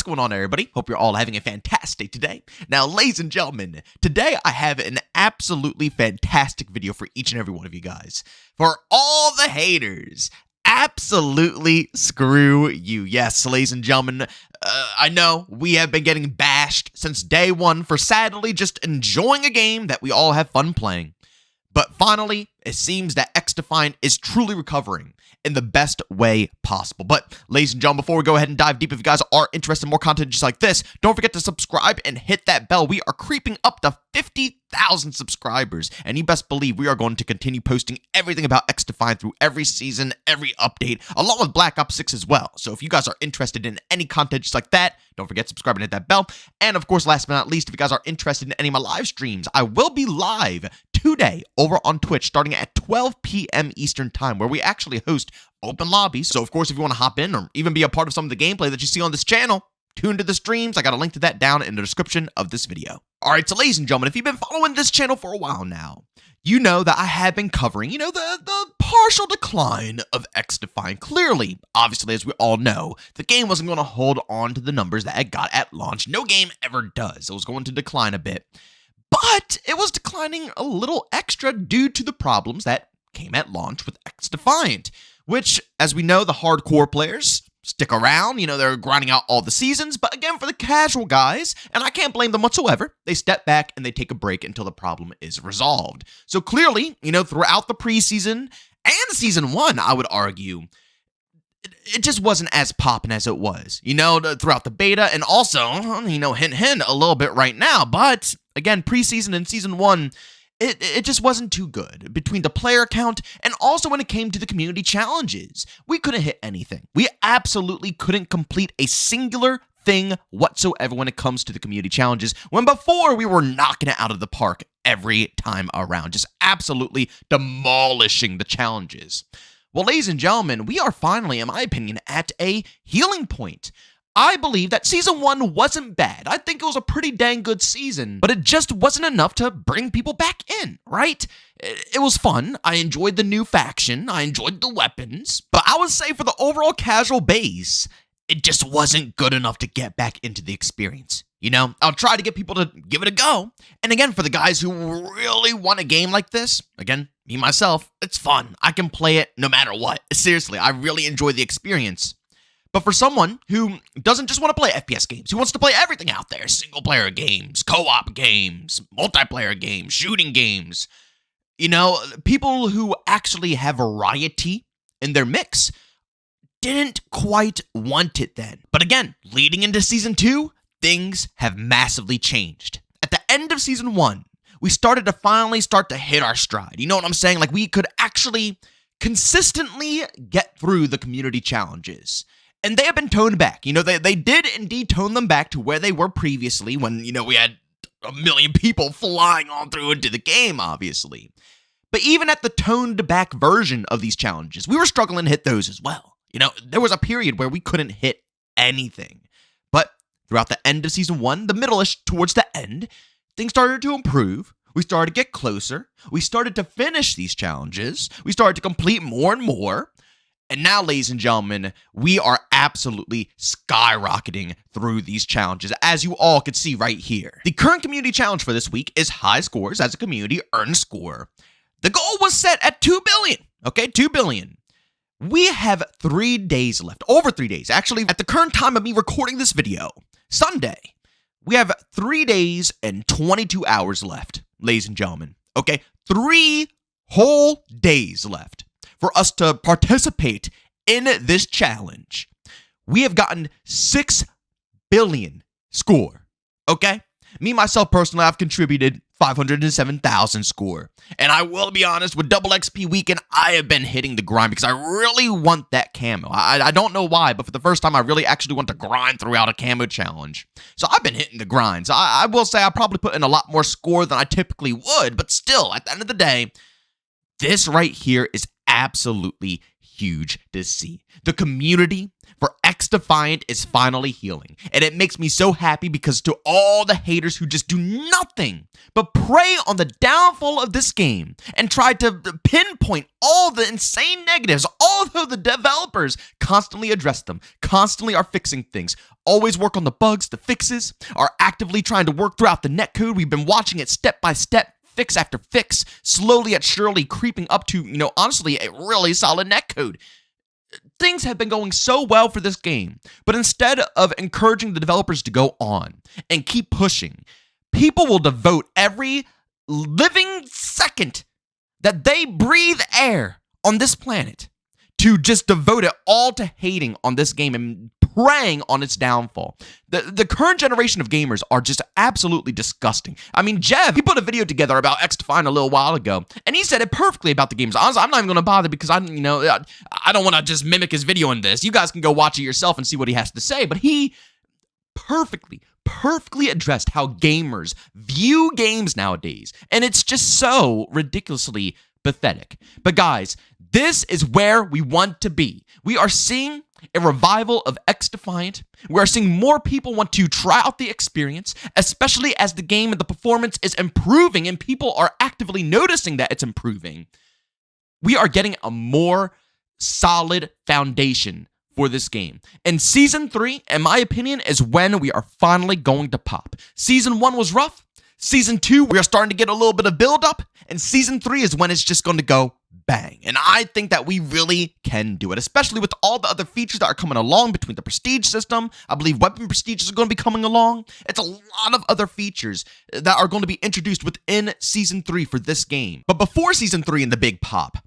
going on, everybody? Hope you're all having a fantastic today. Now, ladies and gentlemen, today I have an absolutely fantastic video for each and every one of you guys. For all the haters, absolutely screw you. Yes, ladies and gentlemen, I know we have been getting bashed since day one for sadly just enjoying a game that we all have fun playing. But finally, it seems that XDefiant is truly recovering in the best way possible. But ladies and gentlemen, before we go ahead and dive deep, if you guys are interested in more content just like this, don't forget to subscribe and hit that bell. We are creeping up to 50,000 subscribers, and you best believe we are going to continue posting everything about XDefiant through every season, every update, along with Black Ops 6 as well. So if you guys are interested in any content just like that, don't forget to subscribe and hit that bell. And of course, last but not least, if you guys are interested in any of my live streams, I will be live today over on Twitch starting at 12 p.m. Eastern Time, where we actually host open lobbies. So of course, if you want to hop in or even be a part of some of the gameplay that you see on this channel, tune to the streams. I got a link to that down in the description of this video. All right, so ladies and gentlemen, if you've been following this channel for a while now, you know that I have been covering, the partial decline of XDefiant. Clearly, obviously, as we all know, the game wasn't going to hold on to the numbers that it got at launch. No game ever does. It was going to decline a bit. But it was declining a little extra due to the problems that came at launch with XDefiant, which, as we know, the hardcore players stick around. They're grinding out all the seasons. But again, for the casual guys, and I can't blame them whatsoever, they step back and they take a break until the problem is resolved. So clearly, throughout the preseason and season one, I would argue, it just wasn't as popping as it was, throughout the beta, and also, hint, a little bit right now. But again, preseason and season one, it just wasn't too good between the player count and also when it came to the community challenges. We couldn't hit anything. We absolutely couldn't complete a singular thing whatsoever when it comes to the community challenges, when before we were knocking it out of the park every time around, just absolutely demolishing the challenges. Well, ladies and gentlemen, we are finally, in my opinion, at a healing point. I believe that Season 1 wasn't bad. I think it was a pretty dang good season, but it just wasn't enough to bring people back in, right? It was fun. I enjoyed the new faction. I enjoyed the weapons. But I would say for the overall casual base, it just wasn't good enough to get back into the experience. I'll try to get people to give it a go. And again, for the guys who really want a game like this, again, me, myself, it's fun. I can play it no matter what. Seriously, I really enjoy the experience. But for someone who doesn't just want to play FPS games, who wants to play everything out there, single-player games, co-op games, multiplayer games, shooting games, people who actually have variety in their mix didn't quite want it then. But again, leading into Season 2, things have massively changed. At the end of Season 1, we started to finally hit our stride. You know what I'm saying? Like, we could actually consistently get through the community challenges. And they have been toned back. They did indeed tone them back to where they were previously when, we had a million people flying on through into the game, obviously. But even at the toned back version of these challenges, we were struggling to hit those as well. There was a period where we couldn't hit anything. But throughout the end of Season 1, the middle-ish towards the end, things started to improve. We started to get closer. We started to finish these challenges. We started to complete more and more. And now, ladies and gentlemen, we are absolutely skyrocketing through these challenges, as you all can see right here. The current community challenge for this week is high scores as a community earn score. The goal was set at 2 billion, okay? 2 billion. We have 3 days left, over 3 days. Actually, at the current time of me recording this video, Sunday, we have 3 days and 22 hours left, ladies and gentlemen, okay? 3 whole days left for us to participate in this challenge. We have gotten 6 billion score, okay? Me, myself, personally, I've contributed 507,000 score. And I will be honest, with Double XP Weekend, I have been hitting the grind because I really want that camo. I don't know why, but for the first time, I really actually want to grind throughout a camo challenge. So I've been hitting the grinds. I will say I probably put in a lot more score than I typically would, but still, at the end of the day, this right here is absolutely huge to see. The community for XDefiant is finally healing, and it makes me so happy because to all the haters who just do nothing but prey on the downfall of this game and try to pinpoint all the insane negatives, although the developers constantly address them, constantly are fixing things, always work on the bugs, the fixes, are actively trying to work throughout the netcode. We've been watching it step by step, fix after fix, slowly yet surely creeping up to, honestly, a really solid netcode. Things have been going so well for this game, but instead of encouraging the developers to go on and keep pushing, people will devote every living second that they breathe air on this planet to just devote it all to hating on this game and preying on its downfall. The current generation of gamers are just absolutely disgusting. I mean, Jev, he put a video together about XDefiant a little while ago, and he said it perfectly about the games. Honestly, I'm not even going to bother because I don't want to just mimic his video in this. You guys can go watch it yourself and see what he has to say, but he perfectly addressed how gamers view games nowadays, and it's just so ridiculously pathetic. But guys, this is where we want to be. We are seeing a revival of XDefiant. We are seeing more people want to try out the experience, especially as the game and the performance is improving and people are actively noticing that it's improving. We are getting a more solid foundation for this game. And Season 3, in my opinion, is when we are finally going to pop. Season 1 was rough. Season 2, we are starting to get a little bit of build-up. And Season 3 is when it's just going to go bang. And I think that we really can do it, especially with all the other features that are coming along between the prestige system. I believe weapon prestiges are going to be coming along. It's a lot of other features that are going to be introduced within Season 3 for this game. But before Season 3 and the big pop,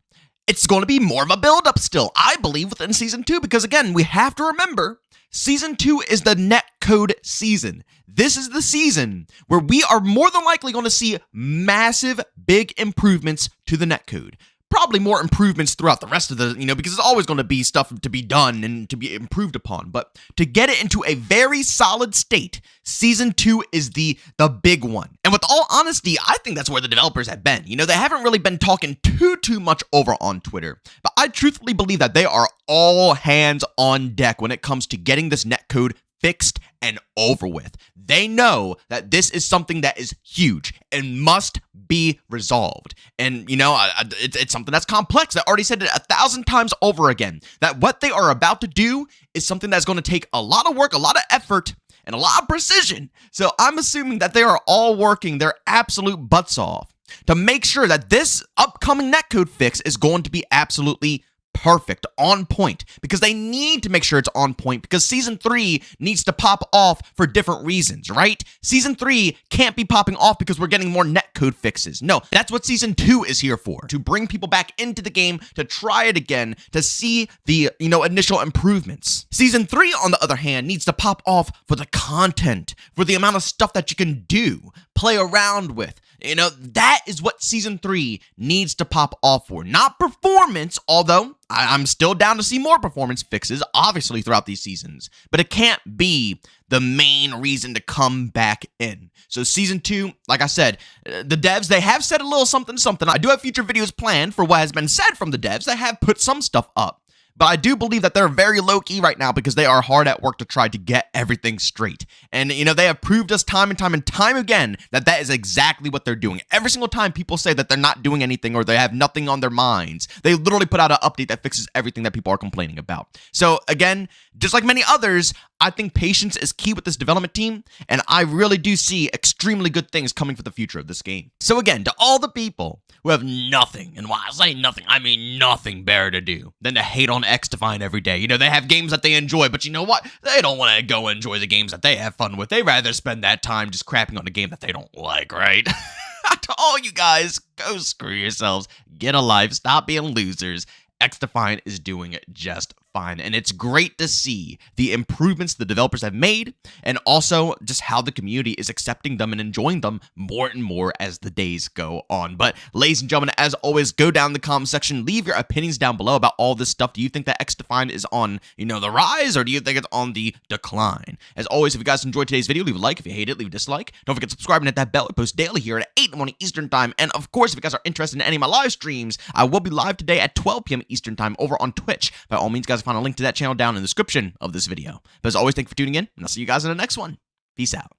it's going to be more of a build-up still, I believe, within Season 2, because again, we have to remember, Season 2 is the netcode season. This is the season where we are more than likely going to see massive, big improvements to the netcode. Probably more improvements throughout the rest of the, because there's always going to be stuff to be done and to be improved upon. But to get it into a very solid state, Season 2 is the big one. And with all honesty, I think that's where the developers have been. They haven't really been talking too much over on Twitter. But I truthfully believe that they are all hands on deck when it comes to getting this netcode fixed and over with. They know that this is something that is huge and must be resolved. And, it's something that's complex. I already said it 1,000 times over again, that what they are about to do is something that's going to take a lot of work, a lot of effort, and a lot of precision. So I'm assuming that they are all working their absolute butts off to make sure that this upcoming netcode fix is going to be absolutely perfect, on point, because they need to make sure it's on point because Season 3 needs to pop off for different reasons, right? Season 3 can't be popping off because we're getting more netcode fixes. No, that's what Season 2 is here for, to bring people back into the game, to try it again, to see the, initial improvements. Season 3, on the other hand, needs to pop off for the content, for the amount of stuff that you can do, play around with. That is what Season 3 needs to pop off for. Not performance, although I'm still down to see more performance fixes, obviously, throughout these seasons. But it can't be the main reason to come back in. So Season 2, like I said, the devs, they have said a little something. I do have future videos planned for what has been said from the devs. They have put some stuff up. But I do believe that they're very low-key right now because they are hard at work to try to get everything straight. And, they have proved us time and time again that is exactly what they're doing. Every single time people say that they're not doing anything or they have nothing on their minds, they literally put out an update that fixes everything that people are complaining about. So, again, just like many others, I think patience is key with this development team, and I really do see extremely good things coming for the future of this game. So again, to all the people who have nothing, and when I say nothing, I mean nothing better to do than to hate on XDefiant every day. They have games that they enjoy, but you know what? They don't want to go enjoy the games that they have fun with. They rather spend that time just crapping on a game that they don't like, right? To all you guys, go screw yourselves. Get a life. Stop being losers. XDefiant is doing it just fine. And it's great to see the improvements the developers have made, and also just how the community is accepting them and enjoying them more and more as the days go on. But ladies and gentlemen, as always, go down in the comment section, leave your opinions down below about all this stuff. Do you think that XDefiant is on, the rise, or do you think it's on the decline? As always, if you guys enjoyed today's video, leave a like. If you hate it, leave a dislike. Don't forget to subscribe and hit that bell. I post daily here at 8 in the morning Eastern Time. And of course, if you guys are interested in any of my live streams, I will be live today at 12 p.m. Eastern Time over on Twitch. By all means, guys, find a link to that channel down in the description of this video. But as always, thank you for tuning in, and I'll see you guys in the next one. Peace out.